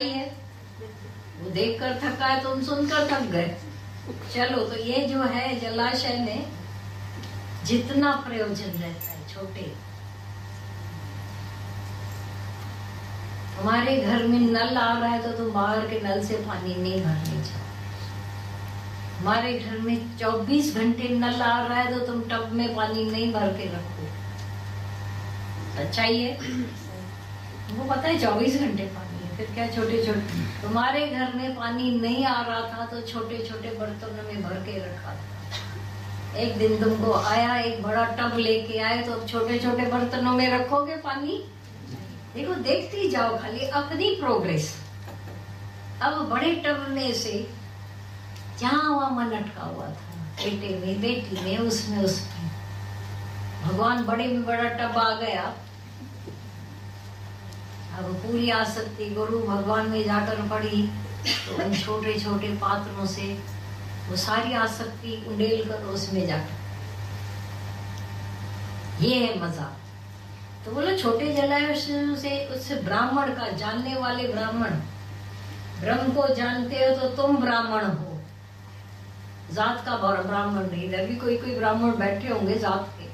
है, वो देखकर थका है, तुम सुनकर थक गए। चलो, तो ये जो है जलाशय में जितना प्रयोजन रहता है छोटे। हमारे घर में नल आ रहा है तो तुम बाहर के नल से पानी नहीं भरने जाओ। हमारे घर में 24 घंटे नल आ रहा है तो तुम टब में पानी नहीं भर के रखो। सच्चाई है, वो पता है 24 घंटे पानी है, फिर क्या छोटे छोटे। तुम्हारे घर में पानी नहीं आ रहा था तो छोटे छोटे बर्तनों में भर के रखा था। एक दिन तुमको आया, एक बड़ा टब लेके आए, तो अब छोटे छोटे बर्तनों में रखोगे पानी? देखो, देखती जाओ खाली अपनी प्रोग्रेस। अब बड़े टब में से जहां वहां मन अटका हुआ था, बेटे में, बेटी में, उसमें उसमें, भगवान बड़े में बड़ा टब आ गया। अब पूरी आसक्ति गुरु भगवान में जाकर पड़ी तो उन छोटे छोटे पात्रों से वो सारी आसक्ति उंडेल कर उसमें जाकर, ये है मजा। तो बोलो छोटे जलाशयों से उससे ब्राह्मण का, जानने वाले ब्राह्मण, ब्रह्म को जानते हो तो तुम ब्राह्मण हो, जात का ब्राह्मण नहीं। इधर भी कोई कोई ब्राह्मण बैठे होंगे जात के,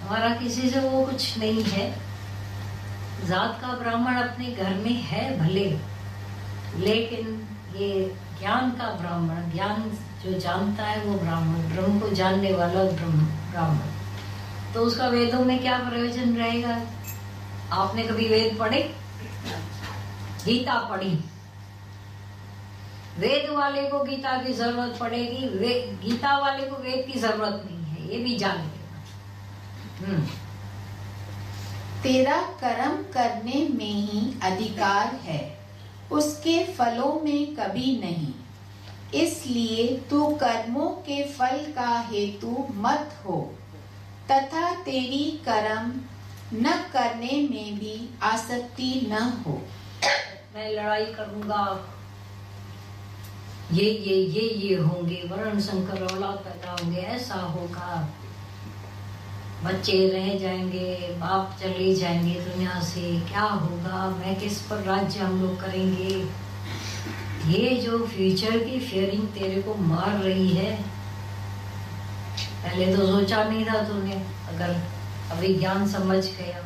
हमारा किसी से वो कुछ नहीं है। जात का ब्राह्मण अपने घर में है भले, लेकिन ये ज्ञान का ब्राह्मण, ज्ञान जो जानता है वो ब्राह्मण, ब्रह्म को जानने वाला ब्राह्मण, तो उसका वेदों में क्या प्रयोजन रहेगा? आपने कभी वेद पढ़े? गीता पढ़ी? वेद वाले को गीता की जरूरत पड़ेगी, गीता वाले को वेद की जरूरत नहीं है, ये भी जान लेना। तेरा कर्म करने में ही अधिकार है, उसके फलों में कभी नहीं। इसलिए तू कर्मों के फल का हेतु मत हो, तथा तेरी कर्म न करने में भी आसक्ति न हो। मैं लड़ाई करूंगा, ये होंगे, वर्ण संकर औलाद पैदा होंगे, ऐसा होगा, बच्चे रह जाएंगे, बाप चले जाएंगे दुनिया से, क्या होगा, मैं किस पर राज्य हम लोग करेंगे। ये जो फ्यूचर की फियरिंग तेरे को मार रही है, पहले तो सोचा नहीं था तूने, अगर अभी ज्ञान समझ गया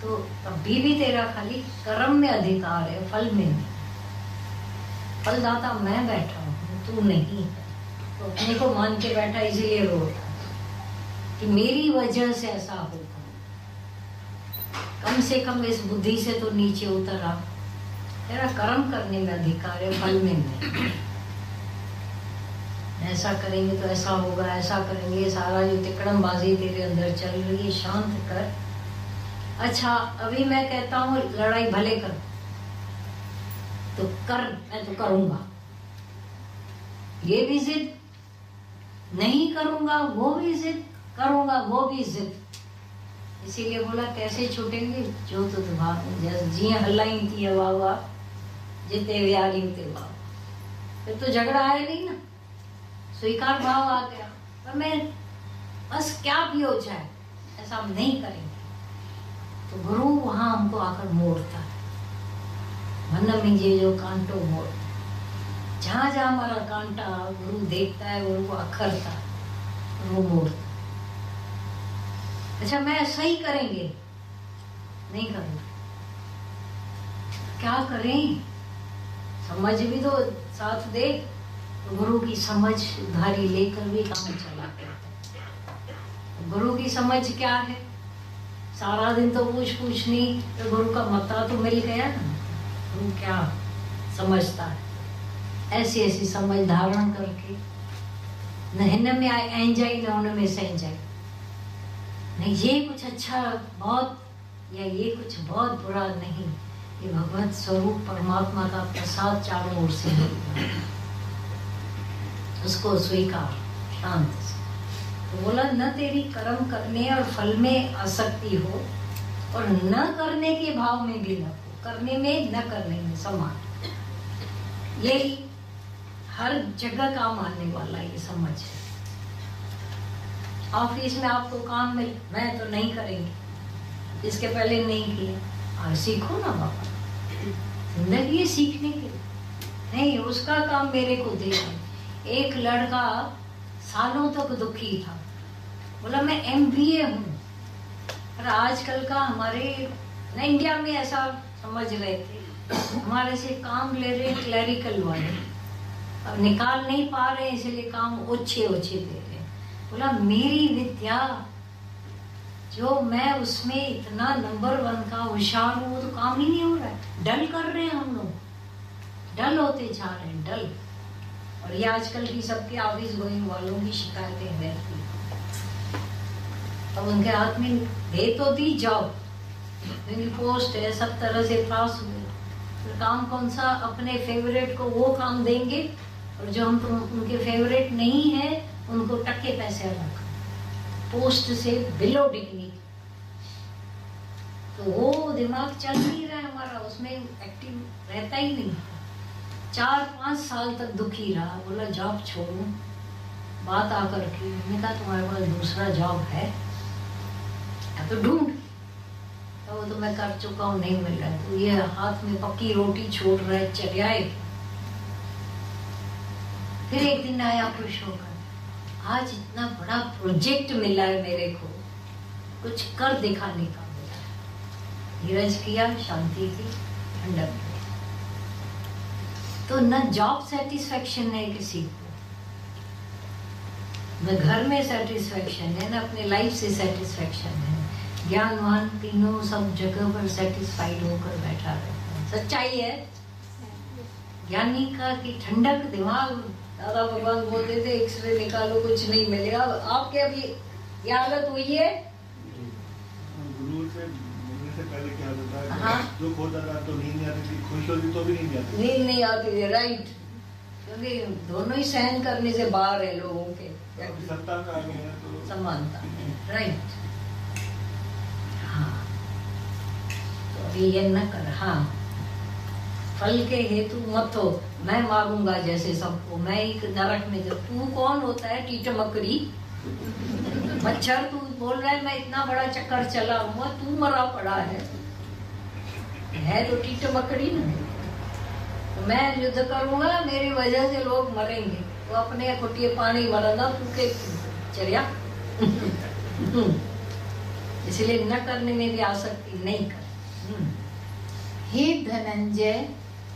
तो अभी भी तेरा खाली कर्म में अधिकार है, फल में नहीं। फलदाता मैं बैठा हूँ, तू नहीं। तो अपने को मान के बैठा, इसीलिए रो रहा कि मेरी वजह से ऐसा होगा। कम से कम इस बुद्धि से तो नीचे उतर आ। तेरा कर्म करने में अधिकार है, फल में नहीं। ऐसा करेंगे तो ऐसा होगा, ऐसा करेंगे, सारा जो तिकड़मबाजी तेरे अंदर चल रही है, शांत कर। अच्छा, अभी मैं कहता हूँ लड़ाई भले कर, तो कर, मैं तो करूंगा। ये भी जिद, नहीं करूंगा वो भी जिद, करूंगा वो भी जिद। इसीलिए बोला कैसे छूटेंगे, जो तो जी हल्लाई थी वाह, जिते व्यारी होते वाह। फिर तो झगड़ा आया नहीं ना, स्वीकार भाव आ गया। पर मैं बस क्या भी हो जाए ऐसा हम नहीं करेंगे। तो गुरु वहां हमको आकर मोड़ता है, मन में ये जो कांटो मोड़, जहां जहां हमारा कांटा गुरु देखता है, गुरु को अखरता है, वो मोड़ता। अच्छा, मैं ऐसा ही करेंगे, नहीं करूंगा, क्या करें? समझ भी तो साथ दे। तो गुरु की समझ उधारी लेकर भी काम चलाते हैं। गुरु की समझ क्या है? सारा दिन तो पूछ नहीं, तो गुरु का मता तो मिल गया ना। गुरु क्या समझता है, ऐसी ऐसी समझ धारण करके, न हिन में ऐं जाए न उन में सह जाए, नहीं ये कुछ अच्छा बहुत, या ये कुछ बहुत बुरा नहीं। ये भगवत स्वरूप परमात्मा का प्रसाद चारों ओर से मिलता, उसको स्वीकार शांत से। तो बोला न तेरी कर्म करने और फल में आसक्ति हो, और न करने के भाव में भी न हो, करने में न करने में समान। यही हर जगह काम आने वाला ये समझ है। ऑफिस में आपको काम मिल, मैं तो नहीं करेंगे, इसके पहले नहीं किया, सीखो ना बाबा, जिंदगी है सीखने के लिए। नहीं, उसका काम मेरे को दे दे। एक लड़का सालों तक दुखी था, बोला मैं MBA हूँ। पर आजकल का हमारे इंडिया में ऐसा समझ रहे थे, हमारे से काम ले रहे क्लरिकल वाले, अब निकाल नहीं पा रहे इसलिए काम ओछे ओछे दे रहे। बोला मेरी विद्या जो मैं उसमें इतना नंबर 1 का होशियार हूँ, वो तो काम ही नहीं हो रहा है। डल कर रहे हैं हम लोग, डल होते जा रहे हैं, डल। और ये आजकल की सबके ऑफिस गोइंग वालों की शिकायतें रहती। अब उनके हाथ में दे तो दी जॉब, उनकी पोस्ट है, सब तरह से पास हुए, तो काम कौन सा? अपने फेवरेट को वो काम देंगे, और जो हम उनके फेवरेट नहीं है उनको टक्के पैसे अलग, पोस्ट से बिलो डिग्री। तो वो दिमाग चल नहीं रहा है हमारा, उसमें एक्टिव रहता ही नहीं। 4-5 साल तक दुखी रहा, बोला जॉब छोड़ूं। बात आकर की, मैंने कहा तुम्हारे पास दूसरा जॉब है या तो ढूंढ। तो वो तो मैं कर चुका हूँ, नहीं मिल रहा है। तो ये हाथ में पक्की रोटी छोड़ रहा है, चर्याए। फिर एक दिन आया खुश होकर, आज इतना बड़ा प्रोजेक्ट मिला है मेरे को, कुछ कर दिखाने का मिला है। धीरज किया, शांति की, ठंडक की। तो न जॉब सेटिस्फेक्शन है किसी को, न घर में सेटिस्फेक्शन है, न अपने लाइफ से सेटिस्फेक्शन है। ज्ञानवान तीनों सब जगह पर सेटिस्फाइड होकर बैठा रहता है। सच्चाई है ज्ञानी का कि ठंडक दिमाग। दादा भगवान बोलते थे एक्सरे निकालो कुछ नहीं मिलेगा। आपके अभी ये हालत हुई है। गुरु से मिलने से पहले क्या होता है? हाँ। दुख होता था तो नींद नहीं आती थी, खुश होती तो भी नींद आती, नींद नहीं आती थी, राइट। क्योंकि दोनों ही सहन करने से बाहर है लोगों के। सत्ता में आ गए हैं तो समानता, राइट। हाँ, तो अभी ये न कर। हाँ, फल के हेतु मत हो, मैं मारूंगा जैसे सबको, मैं एक नरक में जब। तू कौन होता है? टीटमकड़ी मच्छर। तू बोल रहा है मैं इतना बड़ा चक्कर चला हुआ, तू मरा पड़ा है तो टीटमकड़ी ना। तो मैं युद्ध करूंगा, मेरी वजह से लोग मरेंगे, तो अपने कुटिए पानी मरना तू के चरिया। इसलिए न करने में भी आसक्ति नहीं कर। हे धनंजय,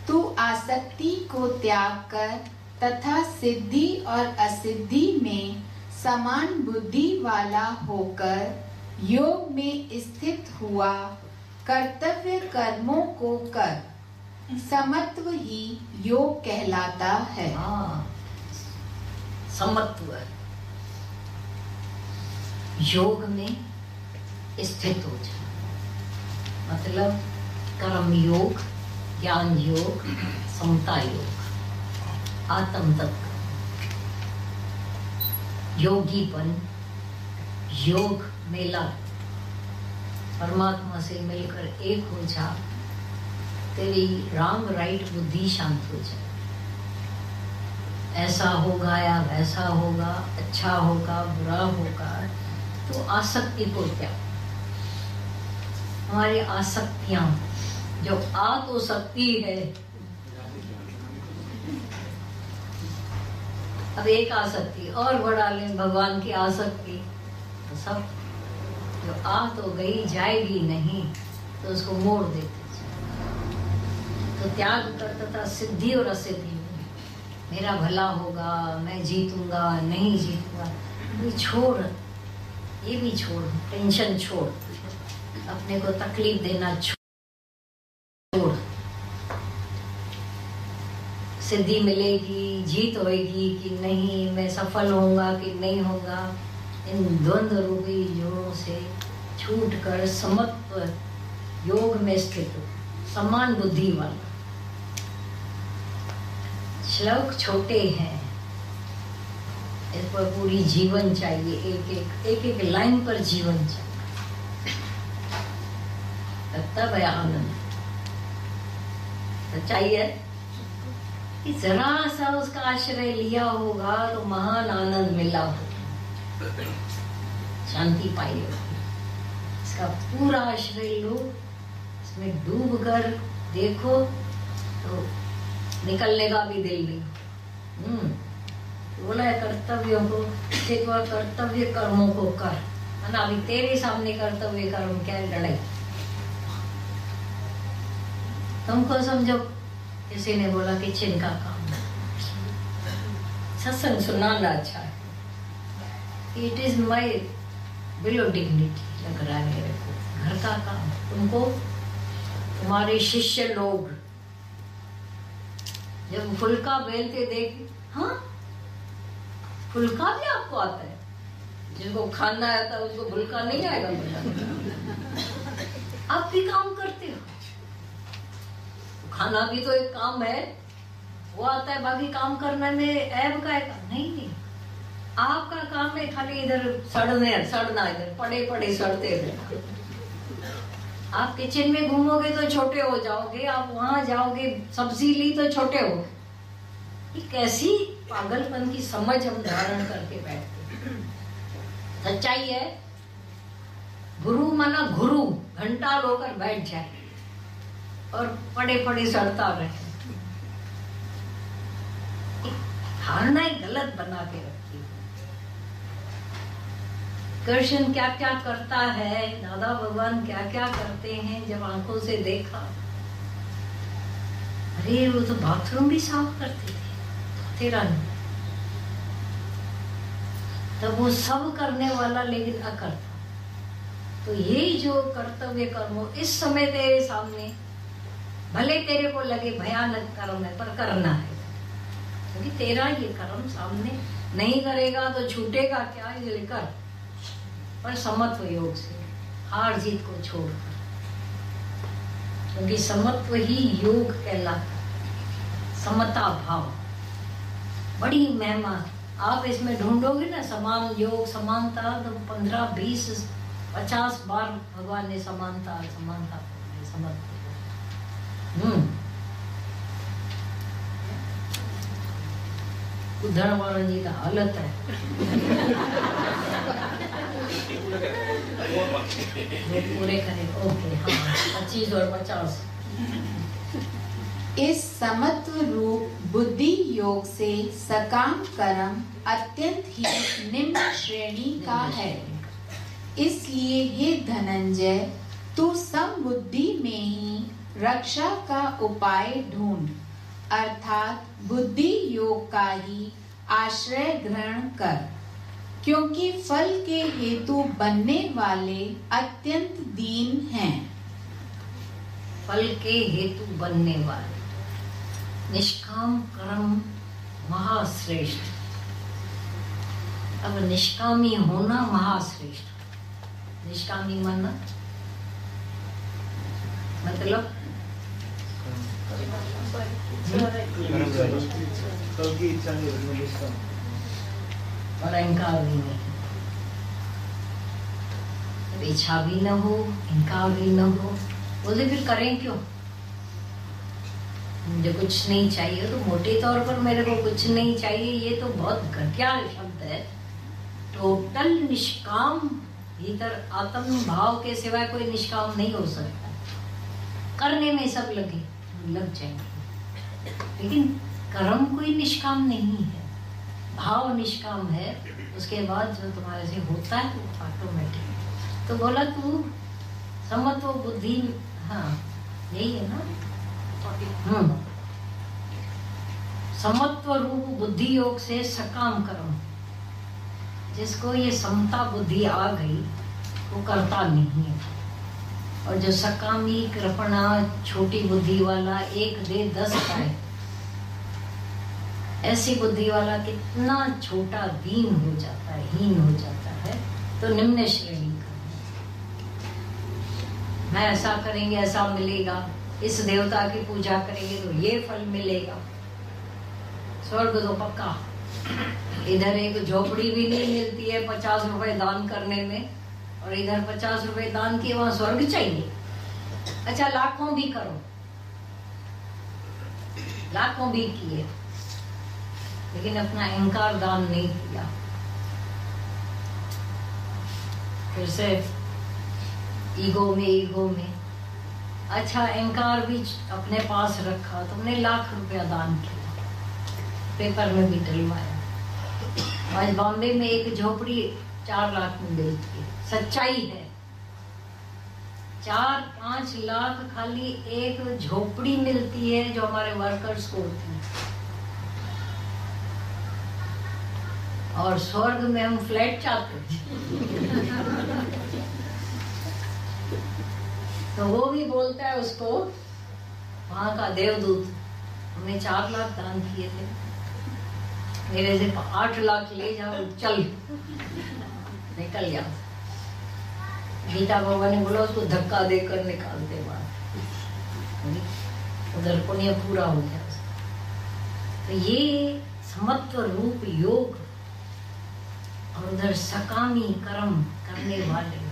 तू आसक्ति को त्याग कर तथा सिद्धि और असिद्धि में समान बुद्धि वाला होकर योग में स्थित हुआ कर्तव्य कर्मों को कर। समत्व ही योग कहलाता है। समत्व योग में स्थित हो जा, मतलब कर्म योग, ज्ञान योग, समता योग, आत्म तत्व, योगीपन, योग मेला, परमात्मा से मिलकर एक हो जा। तेरी राम राइट बुद्धि शांत हो जाए। ऐसा होगा या वैसा होगा, अच्छा होगा बुरा होगा, तो आसक्ति को त्याग। हमारी आसक्तियां जो आ तो सकती है, अब एक आसक्ति और बढ़ा लें, भगवान की आसक्ति, तो सब जो आ तो गई जाएगी नहीं, तो उसको मोड़ देते। तो त्याग कर तथा सिद्धि और असिद्धि में मेरा भला होगा, मैं जीतूंगा नहीं जीतूंगा, ये छोड़, ये भी छोड़, टेंशन छोड़, अपने को तकलीफ देना छोड़। सिद्धि मिलेगी, जीत होएगी कि नहीं, मैं सफल होऊंगा कि नहीं होगा, इन द्वंद्व रूपी जोड़ों से छूट कर समत्व योग में स्थित हो, समान बुद्धि वाला। श्लोक छोटे हैं, इस पर पूरी जीवन चाहिए, एक लाइन पर जीवन चाहिए, तब है आनंद। सच्चाई है कि जरा सा उसका आश्रय लिया होगा तो महान आनंद मिला होगा, शांति पाई होगी। इसका पूरा आश्रय लो, इसमें डूब कर देखो, निकलने का भी दिल नहीं। बोला है कर्तव्यों को चित्वा, कर्तव्य कर्मों को कर, है ना। अभी तेरे सामने कर्तव्य कर्म क्या है, लड़ाई। तुमको समझो, किसी ने बोला किचन का काम, सत्संग सुनाना अच्छा है, it is my below dignity लग रहा है मेरे को। घर का काम तुमको, तुम्हारे शिष्य लोग जब फुल्का बेलते देख, हाँ फुल्का भी आपको आता है, जिसको खाना आता है उसको फुल्का नहीं आएगा आप भी काम करते हो, खाना भी तो एक काम है, वो आता है, बाकी काम करने में ऐब का है नहीं। आपका काम है खाली इधर सड़ना, इधर पड़े पड़े सड़ते रहना। आप किचन में घूमोगे तो छोटे हो जाओगे, आप वहां जाओगे सब्जी ली तो छोटे हो। ये कैसी पागलपन की समझ हम धारण करके बैठते। सच्चाई है, गुरु माना गुरु घंटा होकर बैठ जाए और पड़े पड़े सड़ता रहे। धारणाएं गलत बना के रखी। कृष्ण क्या क्या करता है, दादा भगवान क्या क्या करते हैं, जब आंखों से देखा, अरे वो तो बाथरूम भी साफ करते थे, तेरा नहीं। तब वो सब करने वाला लेकिन अकर्ता। तो ये जो कर्तव्य कर्म इस समय तेरे सामने, भले तेरे को लगे भयानक कर्म है पर करना है, क्योंकि तेरा ये कर्म सामने नहीं करेगा तो छूटेगा क्या, इसलिए कर। पर समत्व योग से, हार जीत को छोड़कर, क्योंकि समत्व ही योग कहलाता, समता भाव। बड़ी महिमा आप इसमें ढूंढोगे ना, समान योग समानता, तो 15, 20, 50 बार भगवान ने समानता समानता समत्व। उद्धरण वालों जी का हालत है वो पूरे करें। ओके, हाँ 25 और 50। इस समत्व रूप बुद्धि योग से सकाम कर्म अत्यंत ही निम्न श्रेणी का है। इसलिए हे धनंजय, तू समबुद्धि में ही रक्षा का उपाय ढूंढ, अर्थात बुद्धि योग का ही आश्रय ग्रहण कर, क्योंकि फल के हेतु बनने वाले अत्यंत दीन हैं। फल के हेतु बनने वाले निष्काम कर्म महाश्रेष्ठ। अब निष्कामी होना महाश्रेष्ठ। निष्कामी माना मतलब और अहंकार भी नहीं, इच्छा भी न हो, अहंकार भी न हो, बोले फिर करें क्यों? मुझे कुछ नहीं चाहिए, तो मोटे तौर पर मेरे को कुछ नहीं चाहिए, ये तो बहुत घटिया शब्द है। टोटल निष्काम, भीतर आत्म भाव के सिवाय कोई निष्काम नहीं हो सकता। करने में सब लग जाएंगे, लेकिन कर्म कोई निष्काम नहीं है, भाव निष्काम है। उसके बाद जो तुम्हारे से होता है वो ऑटोमेटिक। तो बोला तू समत्व बुद्धि, हाँ यही है ना, समत्व रूप बुद्धि योग से सकाम कर्म। जिसको ये समता बुद्धि आ गई वो करता नहीं है, और जो सकामी कृपणा छोटी बुद्धि वाला, 1 दे 10 पाए, ऐसी बुद्धि वाला कितना छोटा दीन हो जाता है, हीन हो जाता है। तो निम्न श्रेणी का, मैं ऐसा करेंगे ऐसा मिलेगा, इस देवता की पूजा करेंगे तो ये फल मिलेगा, स्वर्ग तो पक्का। इधर एक झोपड़ी भी नहीं मिलती है 50 रुपए दान करने में, और इधर 50 रुपए दान किए वहां स्वर्ग चाहिए। अच्छा लाखों भी करो, लाखों भी किए, लेकिन अपना अहंकार दान नहीं किया। फिर से ईगो में अच्छा अहंकार भी अपने पास रखा, तुमने लाख रुपया दान किया, पेपर में भी डलवाया। आज बॉम्बे में एक झोपड़ी 4 लाख में मिलती है, सच्चाई है। 4-5 लाख खाली एक झोपड़ी मिलती है जो हमारे वर्कर्स को होती है। और स्वर्ग में हम फ्लैट चाहते थे। तो वो भी बोलता है उसको, वहां का देवदूत, हमने 4 लाख दान किए थे, मेरे से 8 लाख ले जाओ, चल निकल जाओ। गीता बाबा ने बोला उसको धक्का देकर निकालते बाहर, उधर पुण्य पूरा हो गया। तो ये समत्व रूप योग और उधर सकामी कर्म करने वाले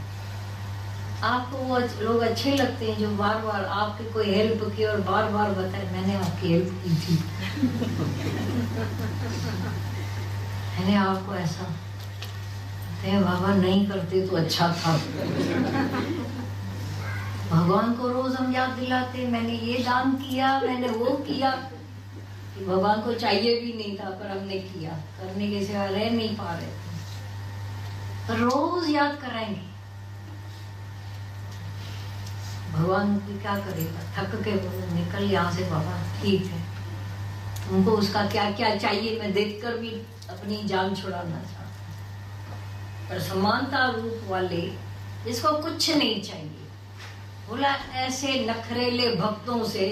आपको वो लोग अच्छे लगते हैं जो बार बार आपकी कोई हेल्प की और बार बार बताए मैंने आपकी हेल्प की थी। मैंने आपको ऐसा, बाबा नहीं करते तो अच्छा था। भगवान को रोज हम याद दिलाते मैंने ये दान किया, मैंने वो किया, कि भगवान को चाहिए भी नहीं था पर हमने किया, करने के सिवा रह नहीं पा रहे थे। तो रोज याद कराएंगे। भगवान भी क्या करेगा, थक के निकल यहाँ से बाबा, ठीक है तुमको उसका क्या क्या चाहिए मैं देखकर भी अपनी जान छुड़ाना चाहता हूँ। पर समानता रूप वाले जिसको कुछ नहीं चाहिए, बोला ऐसे नखरेले भक्तों से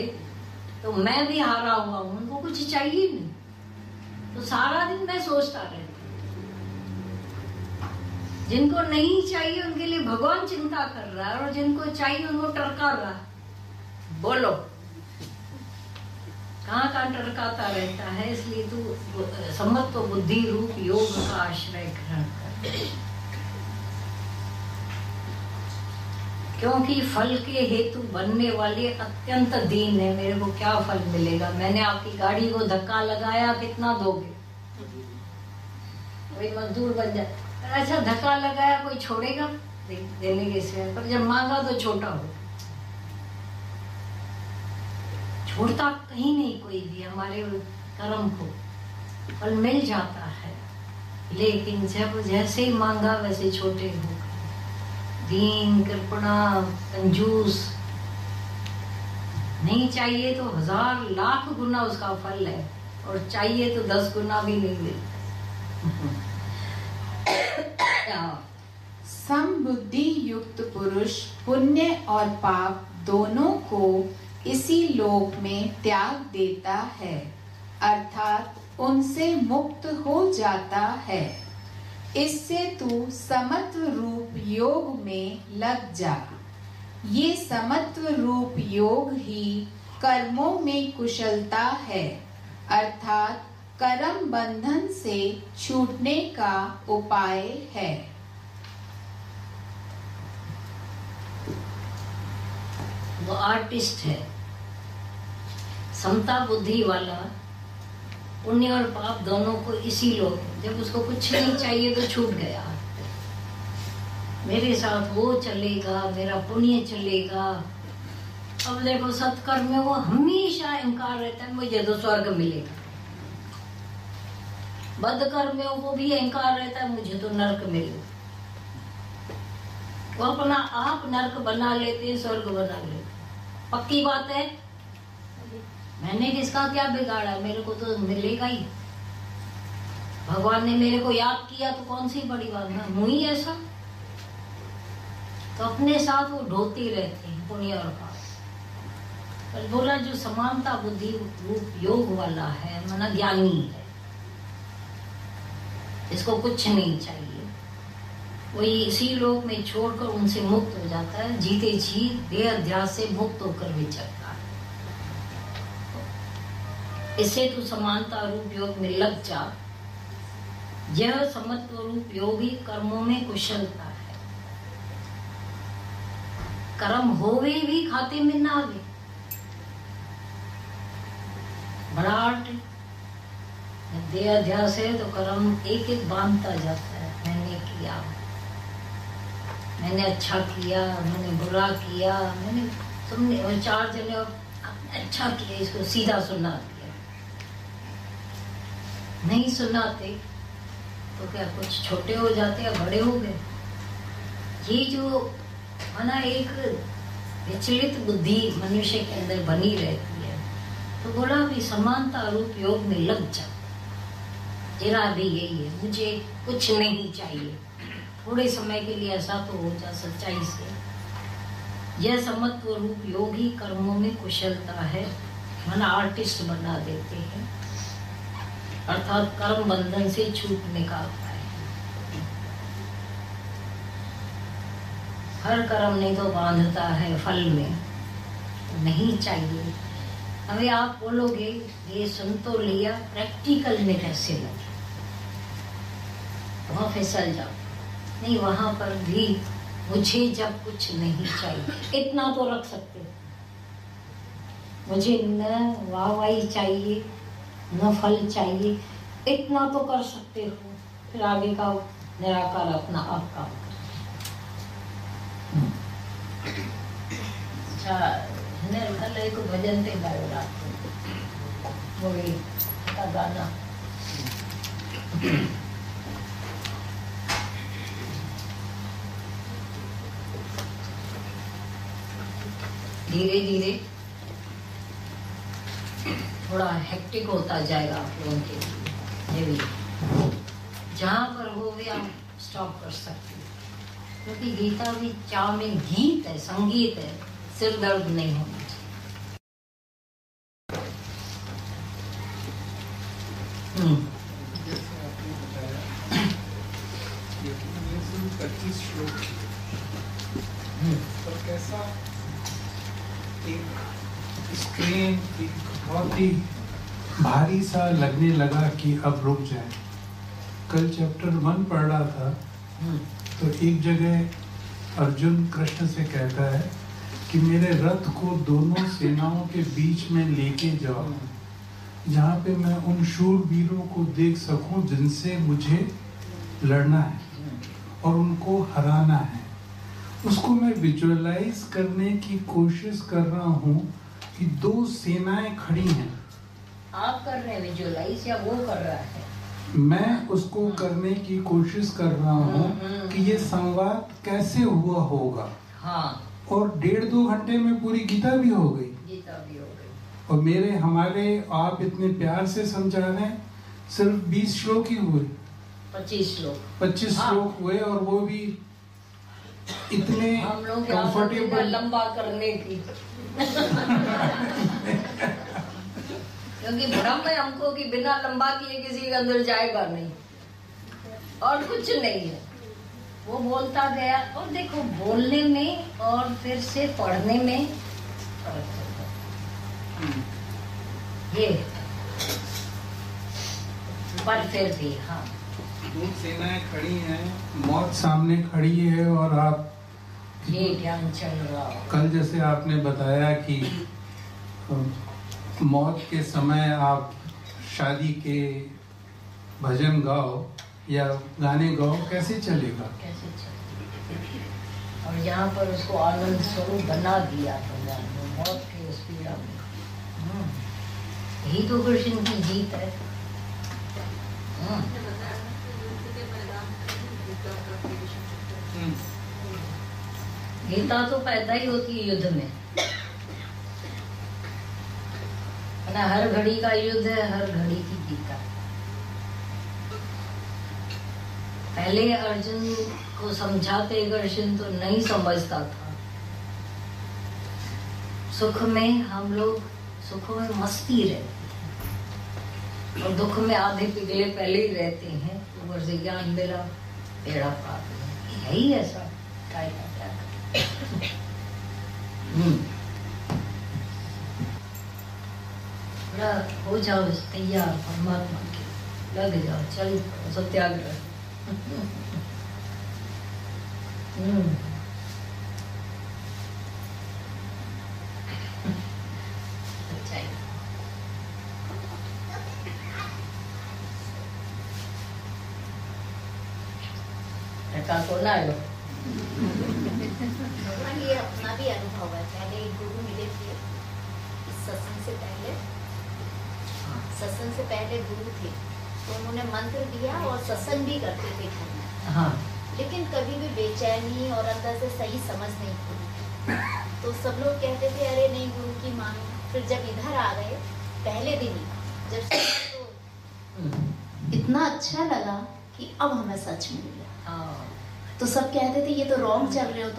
तो मैं भी हारा हुआ हूँ, उनको कुछ चाहिए नहीं। तो सारा दिन मैं सोचता रहता, जिनको नहीं चाहिए उनके लिए भगवान चिंता कर रहा है, और जिनको चाहिए उनको टरका रहा है। बोलो कहाँ कहाँ टरकाता रहता है। इसलिए तू समत्व बुद्धि रूप योग का आश्रय ग्रहण कर, क्योंकि फल के हेतु बनने वाले अत्यंत दीन है। मेरे को क्या फल मिलेगा, मैंने आपकी गाड़ी को धक्का लगाया, कितना दोगे, वही मजदूर बन जाए। अच्छा धक्का लगाया कोई छोड़ेगा देने के सिवा, पर जब मांगा तो छोटा हो, छोड़ता कहीं नहीं कोई भी। हमारे कर्म को फल मिल जाता है, लेकिन जब जैसे ही मांगा वैसे छोटे हो गए। दीन कृपणा कंजूस, नहीं चाहिए तो 1000 लाख गुना उसका फल है, और चाहिए तो 10 गुना भी नहीं मिलता। समबुद्धि युक्त पुरुष पुण्य और पाप दोनों को इसी लोक में त्याग देता है, अर्थात उनसे मुक्त हो जाता है। इससे तू समत्व रूप योग में लग जा। ये समत्व रूप योग ही कर्मों में कुशलता है, अर्थात कर्म बंधन से छूटने का उपाय है। वो आर्टिस्ट है, समता बुद्धि वाला, पुण्य और पाप दोनों को इसी लोग, जब उसको कुछ नहीं चाहिए तो छूट गया। मेरे साथ वो चलेगा, मेरा पुण्य चलेगा। अब देखो सत्कर्मियों को हमेशा अहंकार रहता है मुझे तो स्वर्ग मिलेगा, बदकर्मियों को भी अहंकार रहता है मुझे तो नरक मिलेगा। वो अपना आप नरक बना लेते हैं, स्वर्ग बना लेते हैं। पक्की बात है, मैंने किसका क्या बिगाड़ा, मेरे को तो मिलेगा ही। भगवान ने मेरे को याद किया तो कौन सी बड़ी बात है, हूं ही ऐसा। तो अपने साथ वो ढोते रहते हैं पुण्य और पाप। पर बोला जो समानता बुद्धि रूप योग वाला है, माना ज्ञानी है, इसको कुछ नहीं चाहिए, वही इसी लोक में छोड़कर उनसे मुक्त हो जाता है। जीते जी देह अध्यास से मुक्त होकर विचरता है। इससे तो समानता रूप योग में लग जा। यह समत्व रूप योग ही कर्मों में कुशलता है। कर्म होवे भी खाते में ना आवे, बड़ा आर्ट है। देह अध्यास है तो कर्म एक एक बांधता जाता है। मैंने किया, मैंने अच्छा किया, मैंने बुरा किया, मैंने तुमने और 4 जने अच्छा किया, इसको सीधा सुना दिया। नहीं सुनाते तो क्या कुछ छोटे हो जाते या बड़े हो गए? ये जो माना एक विचलित बुद्धि मनुष्य के अंदर बनी रहती है, तो बोला भी समानता रूप योग में लग जा। जरा भी यही है, मुझे कुछ नहीं चाहिए, थोड़े समय के लिए ऐसा तो हो जा सच्चाई से। यह समत्व रूप योग ही कर्मों में कुशलता है, मन आर्टिस्ट बना देते हैं, अर्थात कर्म बंधन से छूट निकालता है। हर कर्म नहीं तो बांधता है फल में, नहीं चाहिए। अभी आप बोलोगे ये सुन तो लिया, प्रैक्टिकल में कैसे लगे? वहां फिसल जाओ। नहीं, वहां पर भी मुझे जब कुछ नहीं चाहिए, इतना तो रख सकते हो, मुझे न वाहवाही चाहिए न फल चाहिए, इतना तो कर सकते हो। फिर आगे का निराकार अपना आप काम कर। अच्छा, कल एक भजन थे गायो रात को, वो का गाना। धीरे धीरे थोड़ा हेक्टिक होता जाएगा आप लोगों के लिए। ये भी जहाँ पर हो भी आप स्टॉप कर सकते हो, क्योंकि गीता भी चाव में गीत है, संगीत है, सिर दर्द नहीं होना चाहिए। जैसे आपने बताया ये 25 श्लोक और कैसा एक स्ट्रेन, एक बहुत ही भारी सा लगने लगा कि अब रुक जाए। कल चैप्टर 1 पढ़ रहा था तो एक जगह अर्जुन कृष्ण से कहता है कि मेरे रथ को दोनों सेनाओं के बीच में लेके जाओ, जहाँ पे मैं उन शूरवीरों को देख सकूं जिनसे मुझे लड़ना है और उनको हराना है। उसको मैं विजुअलाइज करने की कोशिश कर रहा हूँ कि 2 सेनाएं खड़ी हैं। आप कर रहे हैं विजुअलाइज या वो कर रहा है? मैं उसको करने की कोशिश कर रहा हूँ कि ये संवाद कैसे हुआ होगा। हाँ, और 1.5-2 घंटे में पूरी गीता भी हो गई। गीता भी हो गई। और हमारे आप इतने प्यार से समझा रहे हैं, सिर्फ 20 श्लोक ही हुए, 25 श्लोक, 25 श्लोक हुए, और वो भी इतने हम लोग कंफर्टेबल लंबा करने की। क्योंकि भ्रम है हमको कि बिना लंबा किए किसी के अंदर जाएगा नहीं, और कुछ नहीं है। वो बोलता गया, और देखो बोलने में और फिर से पढ़ने में फर्क होता है। ये पर फिर भी हाँ, 2 सेनाएं खड़ी हैं, मौत सामने खड़ी है, और आप ये ध्यान चल रहा हो। कल जैसे आपने बताया कि मौत के समय आप शादी के भजन गाओ या गाने गाओ, कैसे चलेगा? कैसे चलेगा? और यहाँ पर उसको आनंद स्वरूप बना दिया भगवान ने मौत के उस पीड़ा में। यही तो कृष्ण की जीत है। गीता तो पैदा ही होती है युद्ध में, ना हर घड़ी का युद्ध है, हर घड़ी की गीता। पहले अर्जुन को समझाते कृष्ण तो नहीं समझता था। सुख में हम लोग सुख में मस्ती रहती है, और दुख में आधे पिघले पहले ही रहते हैं। ऊपर से ज्ञान मेरा पेड़ा पाप है, यही ऐसा क्या हो जाओ तैयार, परमात्मा के लग जाओ, चल सत्याग्रह। Kako na भगवान ये अपना भी अनुभव है। पहले एक गुरु मिले थे इस सत्संग से पहले, सत्संग से पहले गुरु थे, तो उन्होंने मंत्र दिया और सत्संग भी करते थे घर में। हाँ, लेकिन कभी भी बेचैनी और अंदर से सही समझ नहीं खुली। तो सब लोग कहते थे अरे नहीं गुरु की मानो। फिर जब इधर आ गए पहले दिन ही जब तो इतना अच्छा लगा कि अब हमें सच मिल गया। हाँ, तो सब कहते थे ये तो रॉन्ग चल रहे हो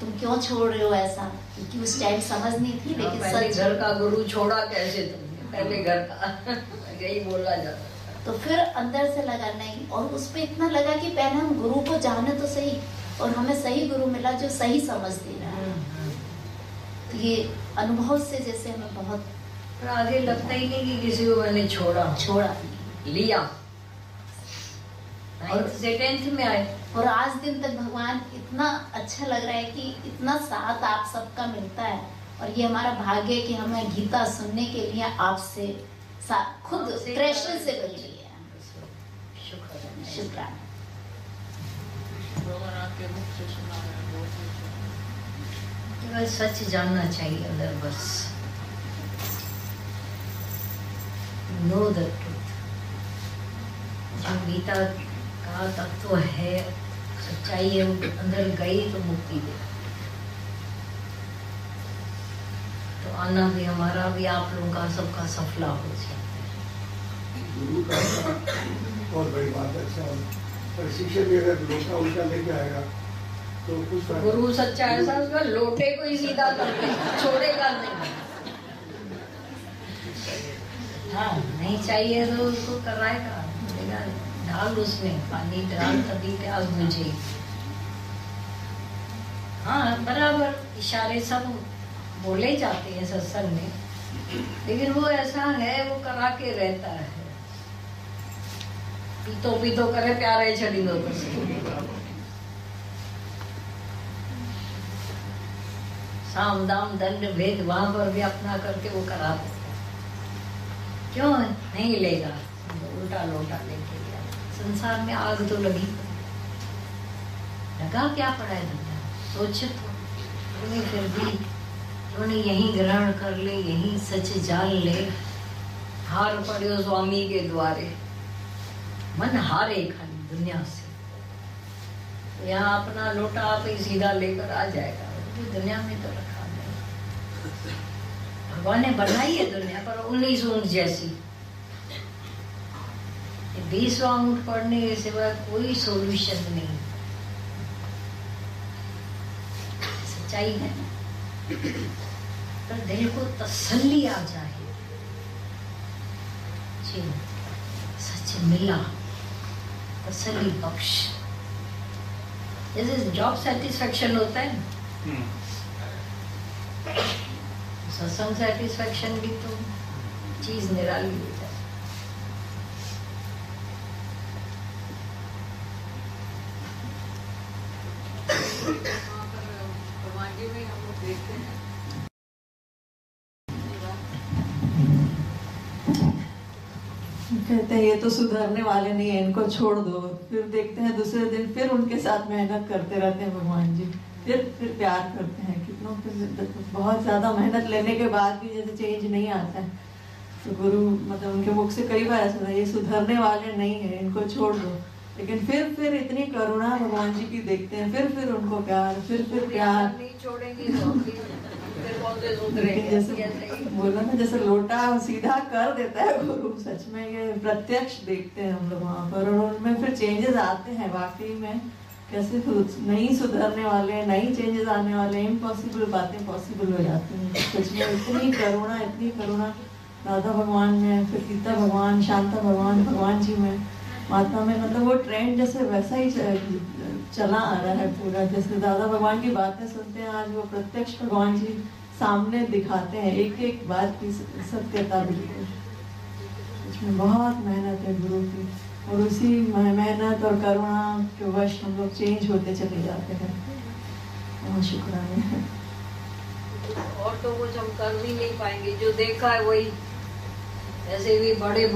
तुम क्यों छोड़ रहे हो ऐसा, क्योंकि उस टाइम समझ नहीं थी। लेकिन पहले सच घर का गुरु छोड़ा कैसे तुमने, पहले घर का यही बोला जाता। तो फिर अंदर से लगा नहीं, और उस पे इतना लगा कि पहले हम गुरु को जाने तो सही, और हमें सही गुरु मिला जो सही समझ दे रहा है। तो ये अनुभव से जैसे हमें बहुत पर आगे लगता ही नहीं कि किसी को मैंने छोड़ा लिया। और से 10th में आए और आज दिन तक भगवान इतना अच्छा लग रहा है कि इतना साथ आप सबका मिलता है। और ये हमारा भाग्य है कि हमें गीता सुनने के लिए आपसे खुद कृष्ण से मिल रही है। शुक्राना। बस सच जानना चाहिए अंदर, बस नो द ट्रूथ। जो गीता का तत्व है, सच्चाई है, वो अंदर गई तो मुक्ति दे। तो आना भी हमारा भी आप लोगों का सबका सफला हो जाए। गुरु का बहुत बड़ी बात है। अच्छा, पर शिष्य भी अगर लोटा उल्टा लेके आएगा तो कुछ गुरु सच्चा ऐसा उसका लोटे को ही सीधा करके छोड़ेगा नहीं। हाँ, नहीं चाहिए तो उसको कराएगा, बोलेगा डाल उसमें पानी डाल तभी प्यास बुझेगी। हाँ, बराबर इशारे सब बोले जाते हैं सत्संग में, लेकिन वो ऐसा है, वो करा के रहता है। पीतो पीतो करे प्यारे छड़ी दो साम दाम दंड भेद वहां पर भी अपना करके वो करा देता है। क्यों नहीं लेगा, उल्टा लोटा लेके गया। संसार में आग तो लगी, लगा क्या पड़ा है दुनिया, सोचे तो फिर भी उन्हें यही ग्रहण कर ले, यही सच जान ले। हार पड़े स्वामी के द्वारे, मन हारे खाली दुनिया से। यहाँ अपना लोटा आप ही सीधा लेकर आ जाएगा। दुनिया में तो रखा नहीं, भगवान ने बनाई है दुनिया पर 19 ऊँट जैसी। 20वां ऊँट पढ़ने के सिवा कोई सोल्यूशन नहीं। सच्चाई है पर दिल को तसल्ली आ जाए, जी सच मिला, तसल्ली बख्श। जैसे जॉब सेटिस्फेक्शन होता है, सत्संग सेटिस्फेक्शन भी तो चीज निराली होता है। कहते हैं ये तो सुधरने वाले नहीं है, इनको छोड़ दो। फिर देखते हैं दूसरे दिन फिर उनके साथ मेहनत करते रहते हैं भगवान जी, फिर प्यार करते हैं। कितनों बहुत ज्यादा मेहनत लेने के बाद भी जैसे चेंज नहीं आता है, तो गुरु मतलब उनके मुख से कई बार ऐसा ये सुधरने वाले नहीं है, इनको छोड़ दो। लेकिन फिर इतनी करुणा भगवान जी की देखते हैं, फिर उनको प्यार, फिर प्यार नहीं छोड़ेंगे तो फिर कौन से सुधरेंगे। जैसे बोला ना, जैसे लोटा सीधा कर देता है गुरु, सच में ये प्रत्यक्ष देखते हैं हम लोग वहाँ पर, और उनमें फिर चेंजेस आते हैं वाकई में। कैसे नहीं सुधरने वाले, नहीं चेंजेस आने वाले, इम्पॉसिबल बातें पॉसिबल हो जाती हैं। सच में इतनी करुणा राधा भगवान में, फिर गीता भगवान, शांता भगवान, भगवान जी में, महात्मा में, मतलब वो ट्रेंड जैसे वैसा ही चला आ रहा है पूरा। जैसे दादा भगवान की बातें सुनते हैं, आज वो प्रत्यक्ष भगवान जी सामने दिखाते हैं एक एक बात की सत्यता। बिल्कुल इसमें बहुत मेहनत है गुरु की, और उसी मेहनत और करुणा के वश हम लोग चेंज होते चले जाते हैं। बहुत शुक्राना। और तो कुछ हम कर भी नहीं पाएंगे, जो देखा है वही। ऐसे भी बड़े